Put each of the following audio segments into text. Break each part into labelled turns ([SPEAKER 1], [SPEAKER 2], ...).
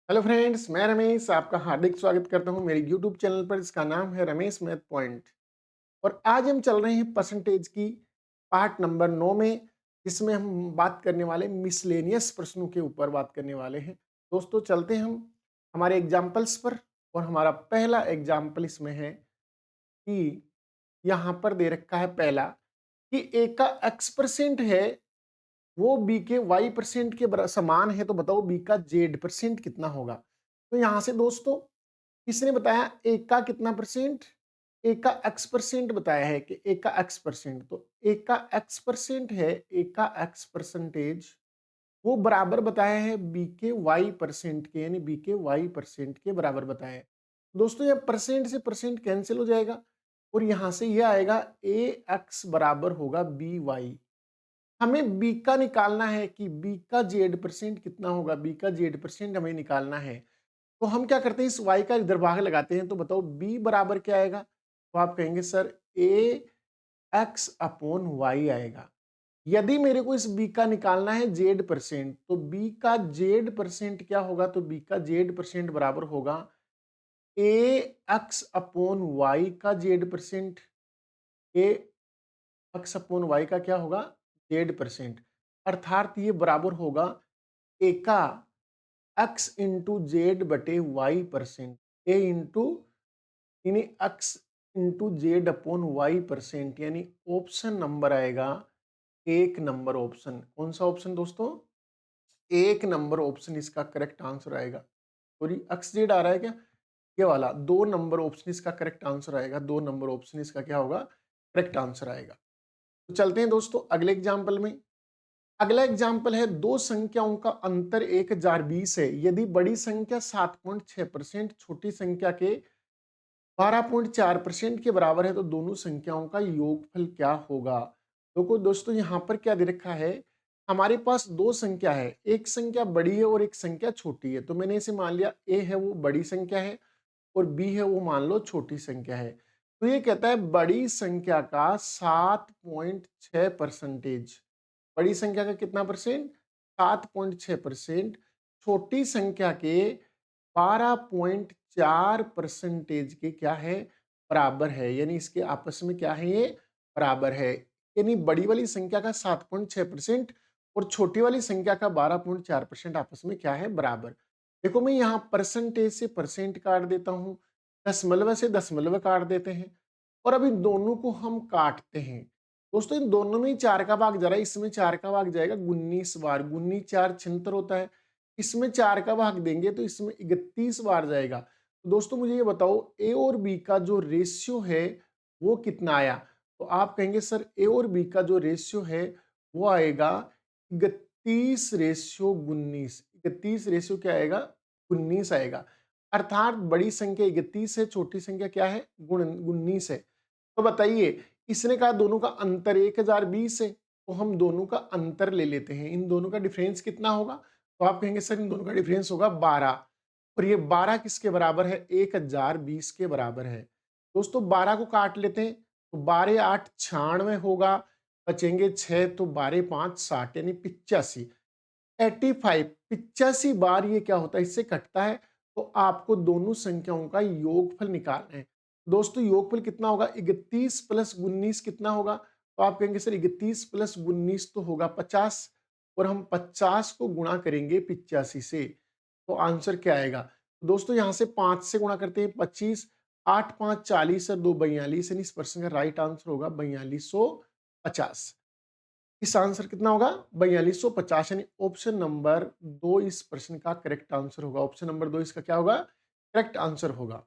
[SPEAKER 1] Hello friends, मैं रमेश आपका हार्दिक स्वागत करता हूं मेरे यूट्यूब चैनल पर। इसका नाम है रमेश मैथ पॉइंट। और आज हम चल रहे हैं परसेंटेज की पार्ट नंबर 9 में, जिसमें हम बात करने वाले मिसलेनियस प्रश्नों के ऊपर बात करने वाले हैं। दोस्तों चलते हैं हम हमारे एग्जाम्पल्स पर। और हमारा पहला एग्जाम्पल इसमें है कि यहाँ पर दे रखा है पहला कि ए का x% है, वो बी के y% के समान है, तो बताओ बी का z% कितना होगा। तो यहां से दोस्तों किसने बताया ए का कितना परसेंट, ए का x% बताया है कि ए का x%, तो ए का x% है, ए का x परसेंटेज वो बराबर बताया है बी के y% के, यानी बी के y% के बराबर बताया है। दोस्तों ये परसेंट से परसेंट कैंसिल हो जाएगा और यहां से ये आएगा ए एक्स बराबर होगा बी वाई। हमें बी का निकालना है कि बी का z% कितना होगा, बी का z% हमें निकालना है। तो हम क्या करते हैं, इस y का इधर भाग लगाते हैं। तो बताओ b बराबर क्या आएगा, तो आप कहेंगे सर ए एक्स अपॉन वाई आएगा। यदि मेरे को इस b का निकालना है z%, तो b का z% क्या होगा, तो b का z% बराबर होगा ए एक्स अपॉन वाई का z%। ए एक्स अपॉन वाई का क्या होगा, z%। अर्थात ये बराबर होगा ए का एक्स इंटू जेड बटे वाई परसेंट, ए इंटू यानी X into Z upon Y percent, यानी ऑप्शन नंबर आएगा एक नंबर ऑप्शन। कौन सा ऑप्शन दोस्तों, एक नंबर ऑप्शन इसका करेक्ट आंसर आएगा। सॉरी एक्स जेड आ रहा है क्या, ये वाला दो नंबर ऑप्शन इसका करेक्ट आंसर आएगा। दो नंबर ऑप्शन इसका क्या होगा, करेक्ट आंसर आएगा। तो चलते हैं दोस्तों अगले एग्जाम्पल में। अगला एग्जाम्पल है दो संख्याओं का अंतर 1020 है, यदि बड़ी संख्या 7.6%, छोटी संख्या के 12.4% के बराबर है, तो दोनों संख्याओं का योगफल क्या होगा। देखो दोस्तों यहाँ पर क्या दे रखा है, हमारे पास दो संख्या है, एक संख्या बड़ी है और एक संख्या छोटी है। तो मैंने इसे मान लिया ए है वो बड़ी संख्या है और बी है वो मान लो छोटी संख्या है। तो ये कहता है बड़ी संख्या का 7.6%, बड़ी संख्या का कितना परसेंट, 7.6%, छोटी संख्या के 12.4% के क्या है, बराबर है। यानी इसके आपस में क्या है, ये बराबर है। यानी बड़ी वाली संख्या का 7.6% और छोटी वाली संख्या का 12.4% आपस में क्या है, बराबर। देखो मैं यहाँ परसेंटेज से परसेंट काट देता हूँ, दशमलव से दशमलव काट देते हैं और अब इन दोनों को हम काटते हैं। दोस्तों इन दोनों में ही 4 का भाग जा रहा है, इसमें 4 का भाग जाएगा 19 बार, 19 4 76 होता है। इसमें 4 का भाग देंगे तो इसमें 31 बार जाएगा। तो दोस्तों मुझे ये बताओ ए और बी का जो रेशियो है वो कितना आया। तो आप कहेंगे सर ए और बी का जो रेशियो है वो आएगा 31 रेशियो 19। 31 रेशियो क्या आएगा, 19 आएगा। अर्थात बड़ी संख्या 31 है, छोटी संख्या क्या है, 19 है। तो बताइए इसने कहा दोनों का अंतर 1020 है, तो हम दोनों का अंतर ले लेते हैं। इन दोनों का डिफरेंस कितना होगा, तो आप कहेंगे सर इन दोनों का डिफरेंस होगा 12। और ये 12 किसके बराबर है, 1020 के बराबर है। दोस्तों 12 को काट लेते हैं, तो 12 8 96 होगा, बचेंगे 6, तो 12 5 60 यानी 85। 85 85 बार ये क्या होता है, इससे कटता है। तो आपको दोनों संख्याओं का योगफल निकालना है। दोस्तों योगफल कितना होगा, 31 प्लस 19 कितना होगा, तो आप कहेंगे सर 31 प्लस 19 तो होगा 50 और हम 50 को गुणा करेंगे 85 से, तो आंसर क्या आएगा। तो दोस्तों यहाँ से 5 से गुणा करते हैं 25, 8 5 40 और 2 42, यानी इस प्रश्न का राइट आंसर होगा 4250। इस आंसर कितना होगा, 4250, यानी ऑप्शन नंबर 2 इस प्रश्न का करेक्ट आंसर होगा। ऑप्शन नंबर 2 इसका क्या होगा, करेक्ट आंसर होगा।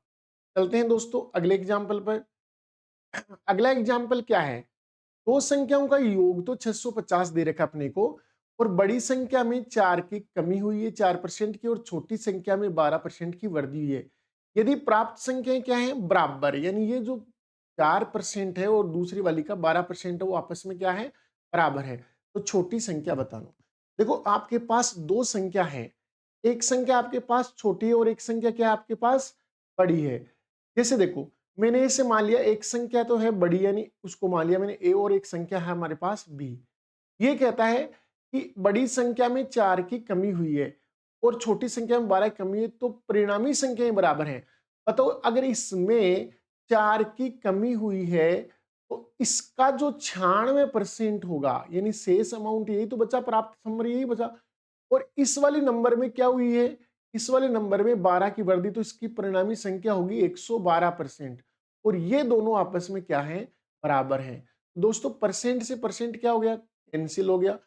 [SPEAKER 1] चलते हैं दोस्तों अगले एग्जाम्पल पर। अगला एग्जाम्पल क्या है, दो संख्याओं का योग तो 650 दे रखा अपने को और बड़ी संख्या में 4 की कमी हुई है 4% की और छोटी संख्या में 12% की वृद्धि हुई है। यदि प्राप्त संख्याएं क्या है, बराबर, यानी ये जो 4% है और दूसरी वाली का 12% है वो आपस में क्या है, बराबर है। तो छोटी संख्या बताना। देखो आपके पास दो संख्या है, एक संख्या आपके पास छोटी है और एक संख्या क्या है आपके पास, बड़ी है। जैसे देखो मैंने इसे मान लिया एक संख्या तो है बड़ी, यानी उसको मान लिया मैंने ए, और एक संख्या है हमारे पास बी। ये कहता है कि बड़ी संख्या में 4 की कमी हुई है और छोटी संख्या में 12 की कमी है, तो परिणामी संख्याएं बराबर हैं। बताओ अगर इसमें 4 की कमी हुई है तो इसका जो 96% होगा, यानी शेष अमाउंट यही तो बचा, प्राप्त नंबर यही बचा। और इस वाले नंबर में क्या हुई है, इस वाले नंबर में 12 की वर्दी, तो इसकी परिणामी संख्या होगी 112%। और ये दोनों आपस में क्या है, बराबर हैं। दोस्तों परसेंट से परसेंट क्या हो गया, कैंसिल हो गया।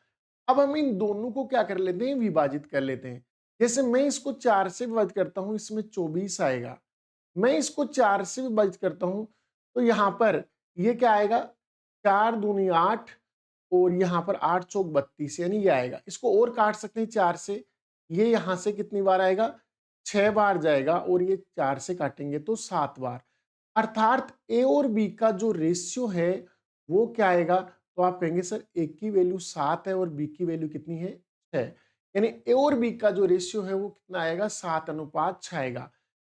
[SPEAKER 1] अब हम इन दोनों को क्या कर लेते हैं, विभाजित कर लेते हैं। जैसे मैं इसको 4 से विभाजित करता हूं, इसमें 24 आएगा। मैं इसको 4 से विभाजित करता हूं तो यहां पर ये क्या आएगा, 4 दूनी 8 और यहां पर 8 चौक 32, यानी ये आएगा। इसको और काट सकते हैं 4 से, ये यहां से कितनी बार आएगा, 6 बार जाएगा, और ये 4 से काटेंगे तो 7 बार। अर्थात ए और बी का जो रेशियो है वो क्या आएगा, तो आप कहेंगे सर ए की वैल्यू 7 है और बी की वैल्यू कितनी है, 6। यानी ए और बी का जो रेशियो है वो कितना आएगा, 7:6 आएगा।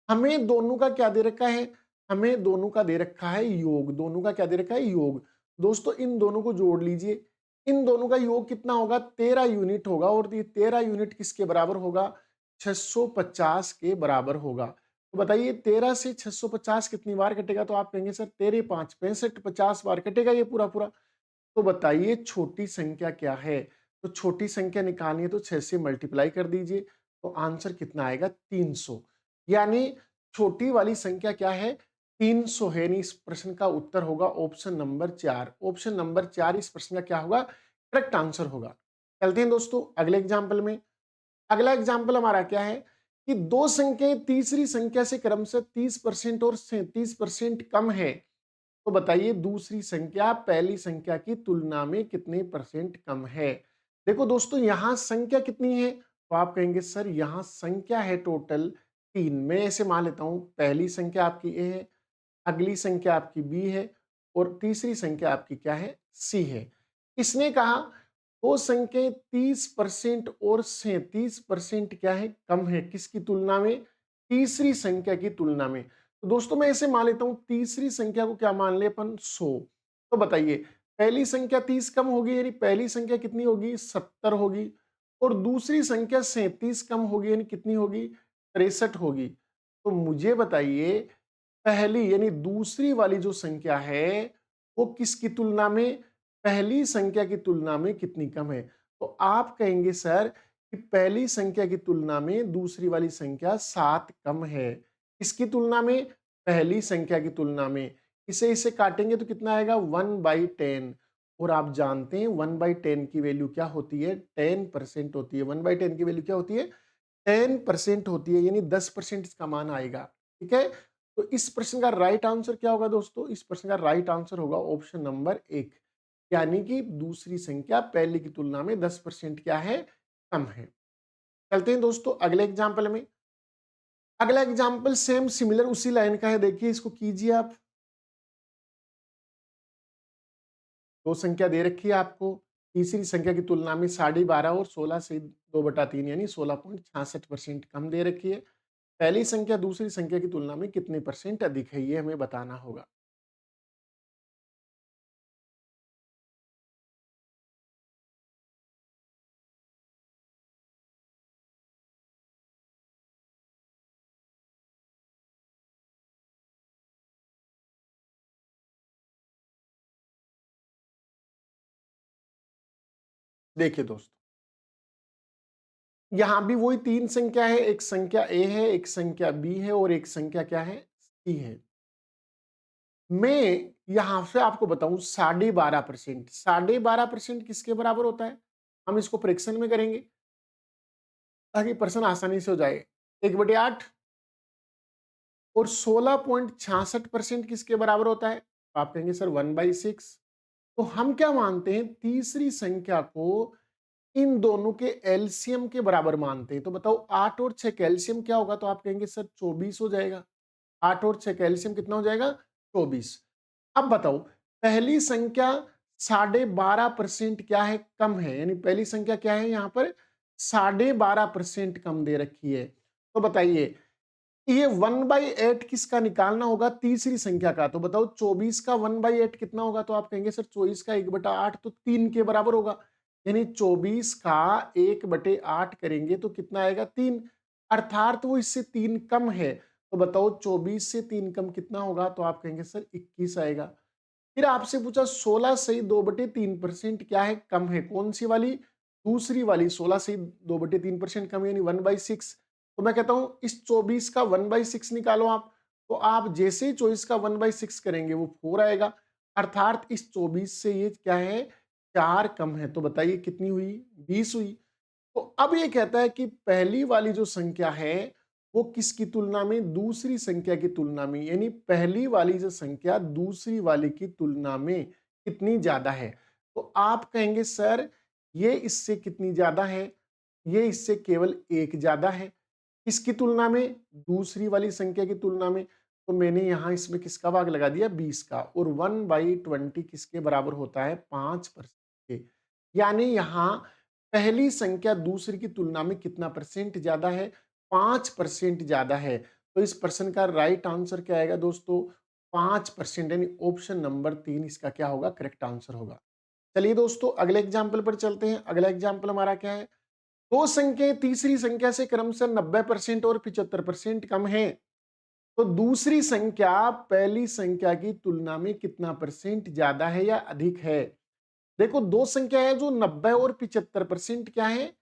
[SPEAKER 1] हमें दोनों का क्या दे रखा है, हमें दोनों का दे रखा है योग। दोनों का क्या दे रखा है, योग। दोस्तों इन दोनों को जोड़ लीजिए, इन दोनों का योग कितना होगा, 13 यूनिट होगा। और ये 13 यूनिट किसके बराबर होगा, 650 के बराबर होगा। तो बताइए 13 से 650 कितनी बार कटेगा, तो आप कहेंगे सर 13 5 65, 50 बार कटेगा ये पूरा पूरा। तो बताइए छोटी संख्या क्या है, तो छोटी संख्या निकालनी है तो 6 से मल्टीप्लाई कर दीजिए, तो आंसर कितना आएगा, 300। यानी छोटी वाली संख्या क्या है, 300 है। यानी इस प्रश्न का उत्तर होगा ऑप्शन नंबर 4। ऑप्शन नंबर 4 इस प्रश्न का क्या होगा, करेक्ट आंसर होगा। चलते हैं दोस्तों अगले एग्जाम्पल में। अगला एग्जाम्पल हमारा क्या है कि दो संख्याएं तीसरी संख्या से क्रमशः 30% और 37% कम है, तो बताइए दूसरी संख्या पहली संख्या की तुलना में कितने परसेंट कम है। देखो दोस्तों यहां संख्या कितनी है, तो आप कहेंगे सर यहां संख्या है टोटल 3। मैं ऐसे मान लेता हूं पहली संख्या आपकी ए है, अगली संख्या आपकी बी है और तीसरी संख्या आपकी क्या है, सी है। इसने कहा दो संख्याएं 30% और 37% क्या है, कम है, किसकी तुलना में, तीसरी संख्या की तुलना में। तो दोस्तों मैं ऐसे मान लेता हूं तीसरी संख्या को क्या मान ले अपन, 100। तो बताइए पहली संख्या 30 कम होगी, यानी पहली संख्या कितनी होगी, 70 होगी। और दूसरी संख्या 37 कम होगी, यानी कितनी होगी, 63 होगी। तो मुझे बताइए पहली यानी दूसरी वाली जो संख्या है वो किसकी तुलना में, पहली संख्या की तुलना में कितनी कम है। तो आप कहेंगे सर कि पहली संख्या की तुलना में दूसरी वाली संख्या 7 कम है। इसकी तुलना में, पहली संख्या की तुलना में। इसे काटेंगे तो कितना आएगा, 1/10। और आप जानते हैं 1/10 की वैल्यू क्या होती है, 10% होती है। 1/10 की वैल्यू क्या होती है, 10% होती है, यानी 10% इसका मान आएगा। ठीक है, तो इस प्रश्न का राइट आंसर क्या होगा दोस्तों, इस प्रश्न का राइट आंसर होगा ऑप्शन नंबर 1, यानी कि दूसरी संख्या पहले की तुलना में 10% क्या है, कम है। चलते हैं दोस्तों अगले एग्जाम्पल में। अगला एग्जाम्पल सेम सिमिलर उसी लाइन का है, देखिए इसको कीजिए आप। दो संख्या दे रखी है आपको, तीसरी संख्या की तुलना में 12.5 और 16 से 2/3 यानी 16.66% कम दे रखी है। पहली संख्या दूसरी संख्या की तुलना में कितने परसेंट अधिक है, ये हमें बताना होगा। देखिए दोस्तों यहां भी वही तीन संख्या है, एक संख्या ए है, एक संख्या बी है और एक संख्या क्या है, सी है। मैं यहां से आपको बताऊं 12.5%, 12.5% किसके बराबर होता है, हम इसको फ्रैक्शन में करेंगे ताकि प्रश्न आसानी से हो जाए। 1/8 और 16.66% किसके बराबर होता है, तो आप कहेंगे सर 1/6। तो हम क्या मानते हैं, तीसरी संख्या को इन दोनों के एलसीएम के बराबर मानते हैं। तो बताओ 8 और 6 का एलसीएम क्या होगा, तो आप कहेंगे सर 24 हो जाएगा। 8 और 6 का एलसीएम कितना हो जाएगा, 24। अब बताओ पहली संख्या 12.5% क्या है, कम है, यानी पहली संख्या क्या है यहाँ पर 12.5% कम दे रखी है। तो बताइए ये 1/8 किसका निकालना होगा, तीसरी संख्या का। तो बताओ 24 का 1/8 कितना होगा, तो आप कहेंगे सर 24 का 1/8 तो 3 के बराबर होगा। यानी 24 का 1/8 करेंगे तो कितना आएगा 3, अर्थात वो इससे 3 कम है। तो बताओ 24 से 3 कम कितना होगा? तो आप कहेंगे सर 21 आएगा। फिर आपसे पूछा 16 सही 2/3% क्या है? कम है। कौन सी वाली? दूसरी वाली। 16 सही 2/3% कम यानी 1/6। तो मैं कहता हूं इस 24 का 1/6 निकालो आप। तो आप जैसे ही 24 का 1/6 करेंगे वो 4 आएगा, अर्थात इस 24 से ये क्या है? 4 कम है। तो बताइए कितनी हुई? 20 हुई। तो अब ये कहता है कि पहली वाली जो संख्या है वो किसकी तुलना में? दूसरी संख्या की तुलना में, यानी पहली वाली जो संख्या दूसरी वाली की तुलना में कितनी ज्यादा है? तो आप कहेंगे सर ये इससे कितनी ज्यादा है? ये इससे केवल 1 ज्यादा है। किसकी तुलना में? दूसरी वाली संख्या की तुलना में। तो मैंने यहां इसमें किसका भाग लगा दिया? 20 का। और 1/20 किसके बराबर होता है? 5% के। यानी यहां पहली संख्या दूसरी की तुलना में कितना परसेंट ज्यादा है? 5% ज्यादा है। तो इस प्रश्न का राइट आंसर क्या आएगा दोस्तों? 5%, यानी ऑप्शन नंबर 3 इसका क्या होगा? करेक्ट आंसर होगा। चलिए दोस्तों अगले एग्जाम्पल पर चलते हैं। अगला एग्जाम्पल हमारा क्या है? दो संख्याएं तीसरी संख्या से क्रमशः 90% और 75% कम है, तो दूसरी संख्या पहली संख्या की तुलना में कितना परसेंट ज्यादा है या अधिक है? देखो दो संख्या है जो 90 और 75% क्या है?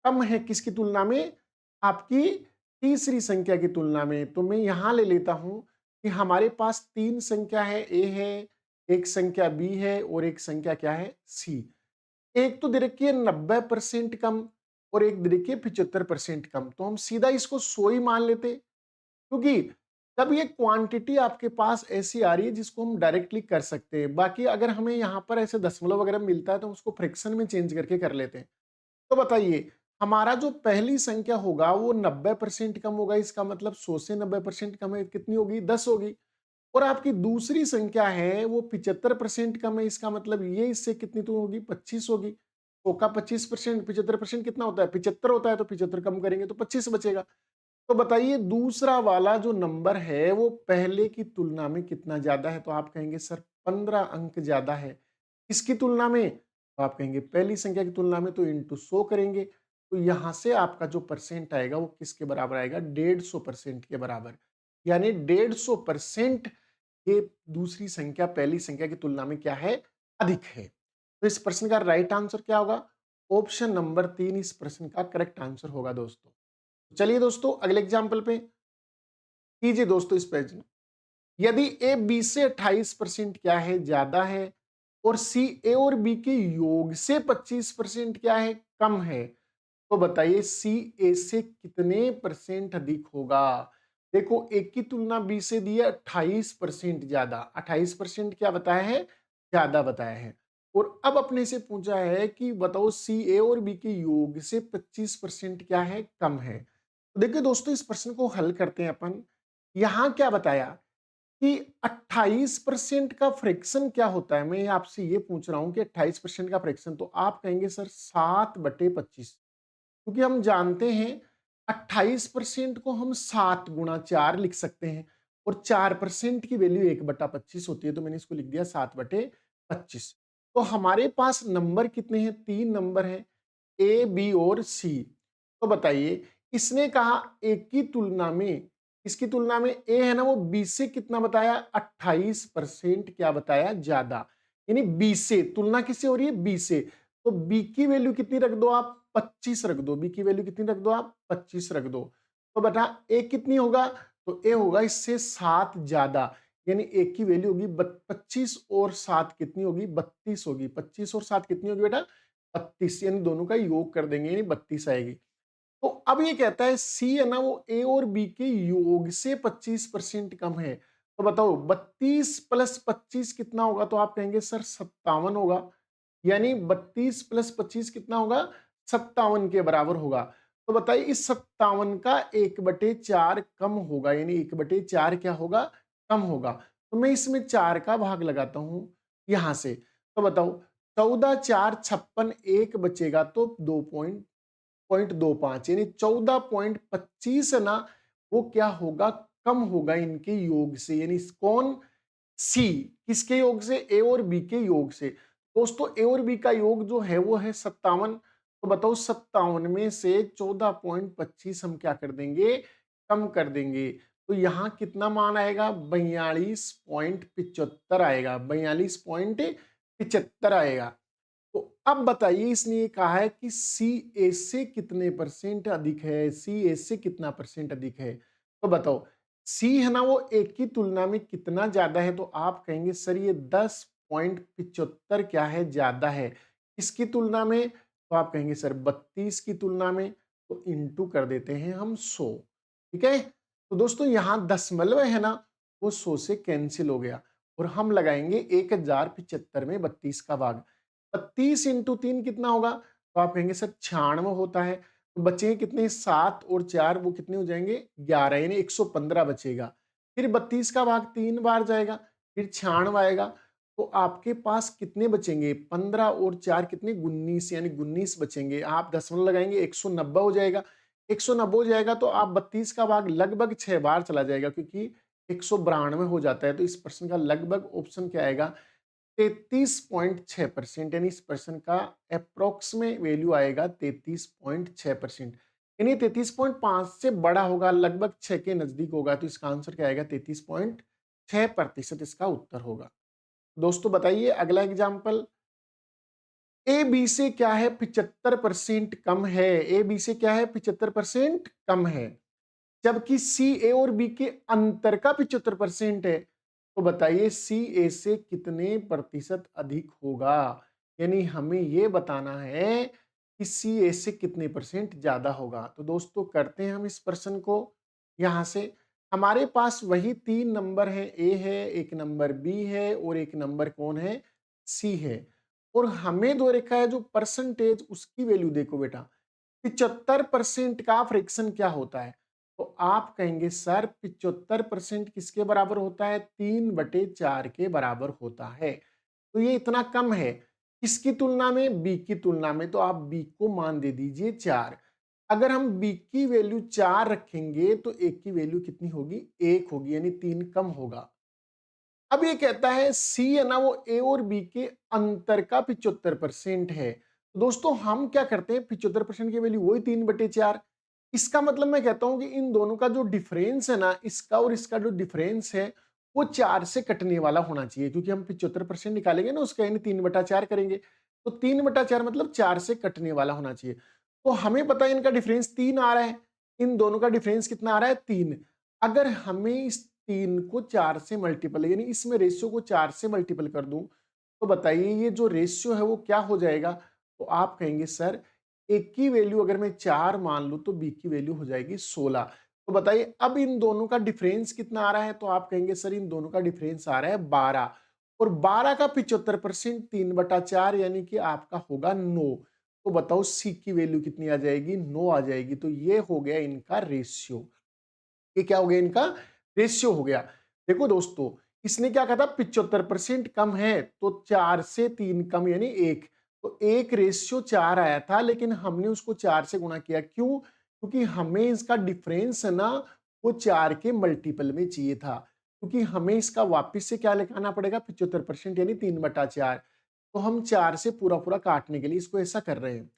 [SPEAKER 1] कम है। किसकी तुलना में? आपकी तीसरी संख्या की तुलना में। तो मैं यहां ले लेता हूं कि हमारे पास तीन संख्या है, ए है, एक संख्या बी है और एक संख्या क्या है? सी। एक तो दे रखी है 90% कम और एक दे रखी है 75% कम। तो हम सीधा इसको 100 ही मान लेते, क्योंकि तब ये क्वांटिटी आपके पास ऐसी आ रही है जिसको हम डायरेक्टली कर सकते हैं। बाकी अगर हमें यहाँ पर ऐसे दशमलव वगैरह मिलता है तो हम उसको फ्रैक्शन में चेंज करके कर लेते हैं। तो बताइए हमारा जो पहली संख्या होगा वो 90% कम होगा, इसका मतलब 100 से 90% कम है, कितनी होगी? 10 होगी। और आपकी दूसरी संख्या है वो 75% कम है, इसका मतलब ये इससे कितनी तो होगी? 25 होगी। 100 का 25%, 75% कितना होता है? 75 होता है। तो 75 कम करेंगे तो 25 बचेगा। तो बताइए दूसरा वाला जो नंबर है वो पहले की तुलना में कितना ज्यादा है? तो आप कहेंगे सर 15 अंक ज्यादा है। किसकी तुलना में? तो आप कहेंगे पहली संख्या की तुलना में। तो इंटू 100 करेंगे तो यहां से आपका जो परसेंट आएगा वो किसके बराबर आएगा? 150% के बराबर। यानी 150% ये दूसरी संख्या पहली संख्या की तुलना में क्या है? अधिक है। तो इस प्रश्न का राइट आंसर क्या होगा? ऑप्शन नंबर 3 इस प्रश्न का करेक्ट आंसर होगा दोस्तों। चलिए दोस्तों अगले एग्जाम्पल पे कीजिए दोस्तों इस पेज में। यदि ए बी से 28% क्या है? ज्यादा है, और सी ए और बी के योग से 25% क्या है? कम है, तो बताइए सी ए से कितने परसेंट अधिक होगा? देखो एक की तुलना बी से दी है 28% ज्यादा, 28% क्या बताया है? ज्यादा बताया है। और अब अपने से पूछा है कि बताओ सी ए और बी के योग से 25% क्या है? कम है। तो देखिए दोस्तों इस प्रश्न को हल करते हैं अपन। यहां क्या बताया कि 28% का फ्रैक्शन क्या होता है? मैं आपसे ये पूछ रहा हूं कि 28% का फ्रैक्शन, तो आप कहेंगे सर 7/25, क्योंकि हम जानते हैं 28% को हम 7 × 4 लिख सकते हैं और 4% की वैल्यू 1/25 होती है। तो मैंने इसको लिख दिया 7/25। तो हमारे पास नंबर कितने हैं? 3 नंबर हैं, ए बी और सी। तो बताइए इसने कहा एक की तुलना में, इसकी तुलना में ए है ना वो बी से कितना बताया? 28% क्या बताया? ज्यादा। यानी बी से तुलना किससे हो रही है? बी से। तो बी की वैल्यू कितनी रख दो आप? 25 रख दो। बी की वैल्यू कितनी रख दो आप? 25 रख दो। तो बेटा ए कितनी होगा? तो ए होगा इससे 7 ज्यादा, यानी एक की वैल्यू होगी 25 और 7 कितनी होगी? 32 होगी। 25 और 7 कितनी होगी बेटा? 32, यानी दोनों का योग कर देंगे यानी 32 आएगी। तो अब ये कहता है सी है ना वो ए और बी के योग से 25% कम है। तो बताओ 32 + 25 कितना होगा? तो आप कहेंगे सर 57 होगा। यानी 32 + 25 कितना होगा? 57 के बराबर होगा। तो बताइए इस 57 का 1/4 कम होगा, यानी 1/4 क्या होगा? कम होगा। तो मैं इसमें 4 का भाग लगाता हूं यहां से। तो बताओ 14 4 56, एक बचेगा तो 2.25, यानी 14.25 है ना वो क्या होगा? कम होगा इनके योग से। यानी कौन? सी। किसके योग से? ए और बी के योग से। दोस्तों ए और बी का योग जो है वो है 57। तो बताओ 57 में से 14.25 हम क्या कर देंगे, कम कर देंगे। तो यहाँ कितना मान आएगा, 42.75 आएगा, 42.75 आएगा। तो अब बताइए इसने ये कहा है कि सी ए से कितने परसेंट अधिक है, सी ए से कितना परसेंट अधिक है। तो बताओ सी है ना वो ए की तुलना में कितना ज्यादा है, तो आप कहेंगे सर ये 10.75 क्या है, ज्यादा है। किसकी तुलना में, तो आप कहेंगे सर 32 की तुलना में। तो इंटू कर देते हैं हम 100। ठीक है, तो दोस्तों यहाँ दशमलव है ना वो 100 से कैंसिल हो गया और हम लगाएंगे 1075 में 32 का भाग। 32 इंटू 3 कितना होगा, तो आप कहेंगे सर 96 होता है। तो बचेंगे कितने, 7 और 4 वो कितने हो जाएंगे, 11, यानी 115 बचेगा। फिर 32 का भाग 3 बार जाएगा, फिर 96 आएगा। तो आपके पास कितने बचेंगे, 15 और 4 कितने, 19, यानी 19 बचेंगे। आप दशमलव लगाएंगे 190 हो जाएगा। 190 हो जाएगा तो आप 32 का भाग लगभग 6 बार चला जाएगा, क्योंकि 192 हो जाता है। तो इस प्रश्न का लगभग ऑप्शन क्या आएगा, 33.6%, यानी इस पर्सन का अप्रोक्स में वैल्यू आएगा 33.6%। यानी 33.5 से बड़ा होगा, लगभग 6 के नजदीक होगा। तो इसका आंसर क्या आएगा, 33.6% इसका उत्तर होगा। दोस्तों बताइए अगला एग्जाम्पल, ए बी से क्या है 75% कम है, ए बी से क्या है 75% कम है, जबकि सी ए और बी के अंतर का 75% है। तो बताइए सी ए से कितने प्रतिशत अधिक होगा, यानी हमें यह बताना है कि सी ए से कितने परसेंट ज्यादा होगा। तो दोस्तों करते हैं हम इस प्रश्न को। यहां से हमारे पास वही 3 नंबर है, ए है, एक नंबर बी है और एक नंबर कौन है, सी है। और हमें दो रेखा है जो परसेंटेज, उसकी वैल्यू देखो बेटा, 75% का फ्रैक्शन क्या होता है। तो आप कहेंगे सर 75% किसके बराबर होता है, 3/4 के बराबर होता है। तो ये इतना कम है किसकी तुलना में, बी की तुलना में। तो आप बी को मान दे दीजिए 4। अगर हम बी की वैल्यू 4 रखेंगे तो एक की वैल्यू कितनी होगी, 1 होगी, यानी 3 कम होगा। अब ये कहता है सी है ना वो ए और बी के अंतर का 75% है। तो दोस्तों हम क्या करते हैं, 75% की वैल्यू वही 3/4। इसका मतलब मैं कहता हूं कि इन दोनों का जो डिफरेंस है ना, इसका और इसका जो डिफरेंस है वो 4 से कटने वाला होना चाहिए, क्योंकि हम 75% निकालेंगे ना उसका, यानी 3/4 करेंगे। तो 3/4 मतलब 4 से कटने वाला होना चाहिए। तो हमें पता है इनका डिफरेंस 3 आ रहा है, इन दोनों का डिफरेंस कितना आ रहा है, 3। अगर हमें इस 3 को 4 से मल्टीपल, यानी इसमें रेशियो को 4 से मल्टीपल कर दूं, तो बताइए ये जो रेशियो है वो क्या हो जाएगा। तो आप कहेंगे सर एक की वैल्यू अगर मैं 4 मान लूं तो बी की वैल्यू हो जाएगी 16। तो बताइए अब इन दोनों का डिफरेंस कितना आ रहा है, तो आप कहेंगे सर इन दोनों का डिफरेंस आ रहा है 12। और 12 का 75% 3/4, यानी कि आपका होगा 9। तो बताओ सी की वैल्यू कितनी आ जाएगी, 9 आ जाएगी। तो ये हो गया इनका रेशियो, ये क्या हो गया, इनका रेशियो हो गया। देखो दोस्तों इसने क्या कहा था, 75% कम है, तो 4 से 3 कम यानी 1। तो 1:4 आया था, लेकिन हमने उसको 4 से गुणा किया, क्यों, क्योंकि हमें इसका डिफरेंस है ना वो 4 के मल्टीपल में चाहिए था, क्योंकि हमें इसका वापिस से क्या लिखाना पड़ेगा, 75% यानी 3/4। तो हम 4 से पूरा पूरा काटने के लिए इसको ऐसा कर रहे हैं।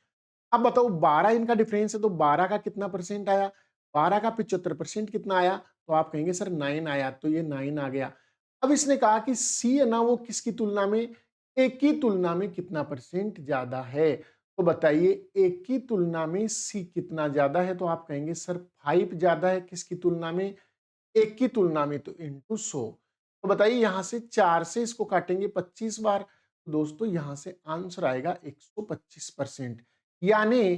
[SPEAKER 1] अब बताओ 12 इनका डिफरेंस है, तो 12 का कितना परसेंट आया, 12 का 75% कितना आया, तो आप कहेंगे सर 9 आया। तो ये 9 आ गया। अब इसने कहा कि सी है ना वो किसकी तुलना में, एक की तुलना में कितना परसेंट ज्यादा है। तो बताइए एक की तुलना में सी कितना ज्यादा है, तो आप कहेंगे सर 5 ज्यादा है, किसकी तुलना में, एक की तुलना में। तो इंटू 100। तो बताइए यहां से 4 से इसको काटेंगे 25 बार, तो दोस्तों यहां से आंसर आएगा 125%। यानी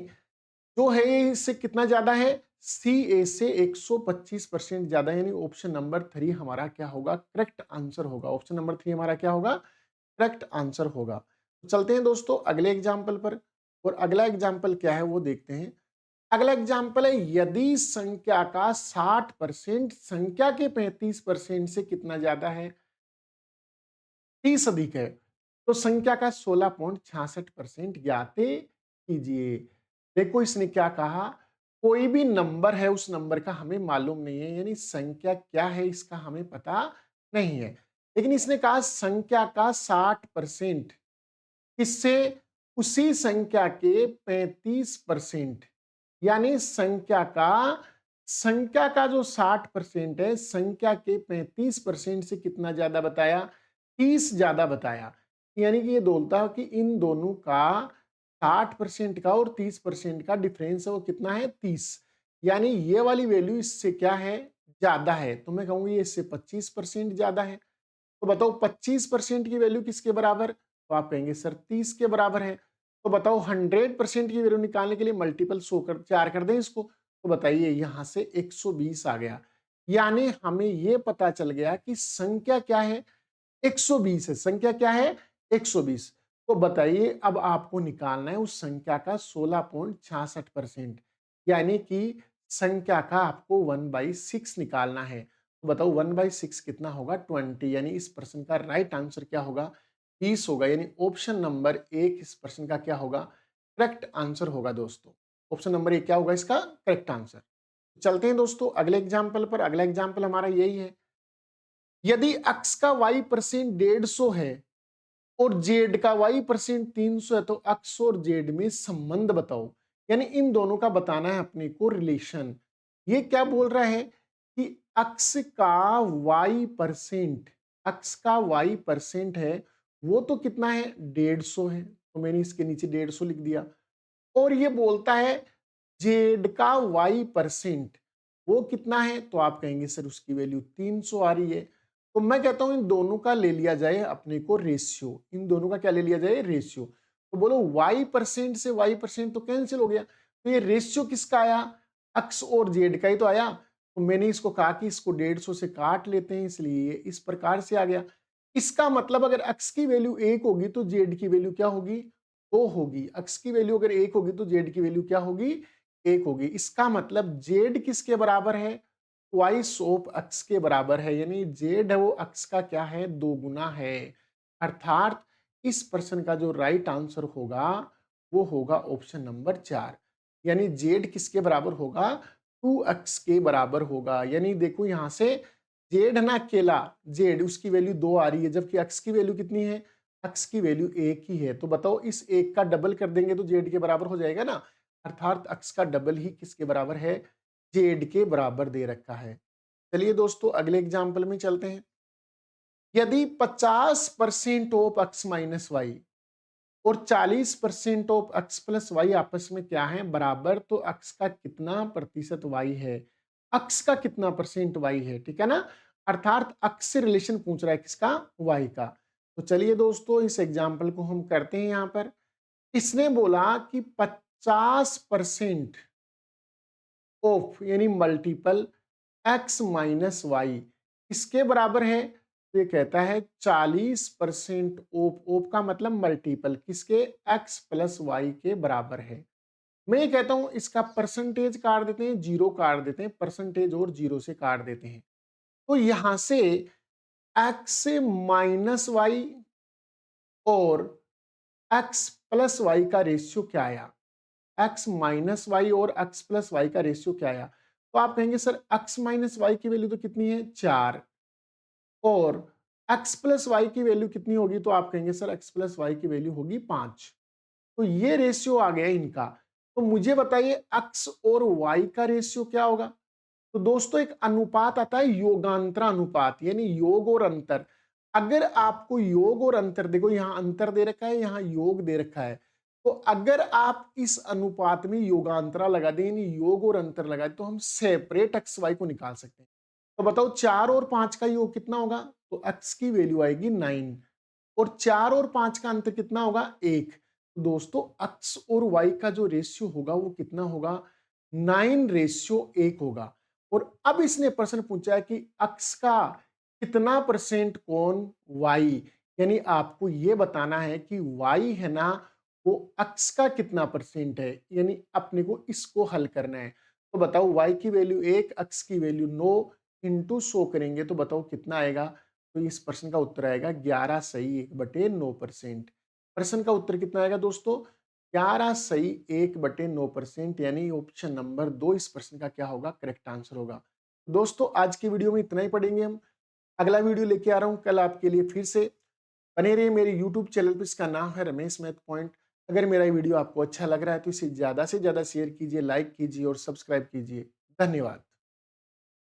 [SPEAKER 1] जो है ये इससे कितना ज्यादा है, सी ए से 125% ज्यादा, यानी ऑप्शन नंबर 3 हमारा क्या होगा, करेक्ट आंसर होगा। ऑप्शन नंबर 3 हमारा क्या होगा, करेक्ट आंसर होगा। तो चलते हैं दोस्तों अगले एग्जाम्पल पर, और अगला एग्जाम्पल क्या है वो देखते हैं। अगला एग्जाम्पल है, यदि संख्या का 60% संख्या के 35% से कितना ज्यादा है, 30 अधिक है, तो संख्या का 16.66% ज्ञात कीजिए। देखो इसने क्या कहा, कोई भी नंबर है उस नंबर का हमें मालूम नहीं है, यानी संख्या क्या है इसका हमें पता नहीं है, लेकिन इसने कहा संख्या का 60% किससे? उसी संख्या के 35%, यानी संख्या का जो 60% है, संख्या के 35% से कितना ज्यादा बताया? 30 ज्यादा बताया। यानी कि ये बोलता है कि इन दोनों का 60% का और 30% का डिफरेंस है, वो कितना है? 30। यानी ये वाली वैल्यू इससे क्या है? ज्यादा है। तो मैं कहूंगी ये इससे 25% ज्यादा है। तो बताओ 25% की वैल्यू किसके बराबर? तो आप कहेंगे सर 30 के बराबर है। तो बताओ 100% की वैल्यू निकालने के लिए मल्टीपल 4 कर दें इसको। तो बताइए यहां से 120 आ गया। यानी हमें यह पता चल गया कि संख्या क्या है? 120 है। संख्या क्या है? 120। तो बताइए अब आपको निकालना है उस संख्या का 16.66%, यानी कि संख्या का आपको 1/6 निकालना है। तो बताओ 1/6 कितना होगा? 20। यानी इस प्रश्न का राइट आंसर क्या होगा? 20 होगा। यानी ऑप्शन नंबर 1 इस प्रश्न का क्या होगा? करेक्ट आंसर होगा दोस्तों। ऑप्शन नंबर 1 क्या होगा इसका करेक्ट आंसर? चलते हैं दोस्तों अगले एग्जाम्पल पर। अगला एग्जाम्पल हमारा यही है। यदि x का y% 150 है और z का y% 300 है, तो x और z में संबंध बताओ। यानी इन दोनों का बताना है अपने को रिलेशन। ये क्या बोल रहा है कि x का y% है, वो तो कितना है? 150 है। तो मैंने इसके नीचे 150 लिख दिया। और ये बोलता है जेड का y% वो कितना है? तो आप कहेंगे सर उसकी वैल्यू 300 आ रही है। तो मैं कहता हूं इन दोनों का ले लिया जाए अपने को रेशियो। इन दोनों का क्या ले लिया जाए? रेशियो। तो बोलो y% से y% तो कैंसिल हो गया। तो ये रेशियो किसका आया? x और z का ही तो आया। तो मैंने इसको कहा कि इसको 150 से काट लेते हैं, इसलिए ये इस प्रकार से आ गया। इसका मतलब अगर x की वैल्यू 1 होगी तो z की वैल्यू क्या होगी? 2 होगी। x की वैल्यू अगर 1 होगी तो z की वैल्यू क्या होगी? 1 होगी। इसका मतलब z किसके बराबर है? ट्वाइस ऑफ x के बराबर है। यानी z है वो x का क्या है? 2 गुना है। अर्थात इस प्रश्न का जो राइट आंसर होगा वो होगा ऑप्शन नंबर 4। यानी z किसके बराबर होगा? 2x के बराबर होगा। यानी देखो यहां से z है ना अकेला, z उसकी वैल्यू 2 आ रही है, जबकि x की वैल्यू कितनी है? x की वैल्यू 1 ही है। तो बताओ इस 1 का डबल कर देंगे तो z के बराबर हो जाएगा ना। अर्थात x का डबल ही किसके बराबर है? z के बराबर दे रखा है। चलिए दोस्तों अगले एग्जाम्पल में चलते हैं। यदि 50% ऑफ x माइनस वाई और 40% ऑफ x प्लस वाई आपस में क्या है? बराबर, तो x का कितना प्रतिशत y है? x का कितना परसेंट y है? ठीक है ना। अर्थात x से रिलेशन पूछ रहा है किसका? y का। तो चलिए दोस्तों इस एग्जाम्पल को हम करते हैं। यहां पर इसने बोला कि 50% ऑफ यानी मल्टीपल x माइनस वाई इसके बराबर है। तो ये कहता है 40% ऑफ का मतलब मल्टीपल किसके? x प्लस वाई के बराबर है। मैं ये कहता हूं इसका परसेंटेज काट देते हैं, जीरो काट देते हैं, परसेंटेज और जीरो से काट देते हैं। तो यहां से x माइनस वाई और x प्लस वाई का रेशियो क्या आया? x माइनस वाई और x प्लस वाई का रेशियो क्या आया? तो आप कहेंगे सर x माइनस वाई की वैल्यू तो कितनी है? 4। और x प्लस वाई की वैल्यू कितनी होगी? तो आप कहेंगे सर x प्लस वाई की वैल्यू होगी 5। तो ये रेशियो आ गया इनका। तो मुझे बताइए x और y का रेशियो क्या होगा? तो दोस्तों एक अनुपात आता है योगांतर अनुपात, यानी योग और अंतर। अगर आपको योग और अंतर, देखो यहां अंतर दे रखा है, यहां योग दे रखा है, तो अगर आप इस अनुपात में योगांतरा लगा दें यानी योग और अंतर लगा दें तो हम सेपरेट एक्स वाई को निकाल सकते हैं। तो बताओ 4 और 5 का योग कितना होगा? तो x की वैल्यू आएगी 9 और 4 और 5 का अंतर कितना होगा? 1। दोस्तों x और y का जो रेशियो होगा वो कितना होगा? 9:1 होगा। और अब इसने प्रश्न पूछा है कि x का कितना परसेंट कौन? y। यानी आपको ये बताना है कि y है ना वो x का कितना परसेंट है, यानी अपने को इसको हल करना है। तो बताओ y की वैल्यू 1, x की वैल्यू 9 इंटू 100 करेंगे तो बताओ कितना आएगा? तो इस प्रश्न का उत्तर आएगा 11 सही 1/9%। प्रश्न का उत्तर कितना आएगा दोस्तों? 11 सही 1/9%, यानी ऑप्शन नंबर 2 इस प्रश्न का क्या होगा? करेक्ट आंसर होगा। दोस्तों आज की वीडियो में इतना ही पढ़ेंगे हम। अगला वीडियो लेके आ रहा हूं कल आपके लिए फिर से। बने रहिए मेरे यूट्यूब चैनल पे, इसका नाम है रमेश मैथ पॉइंट। अगर मेरा वीडियो आपको अच्छा लग रहा है तो इसे ज़्यादा से ज़्यादा शेयर कीजिए, लाइक कीजिए और सब्सक्राइब कीजिए। धन्यवाद।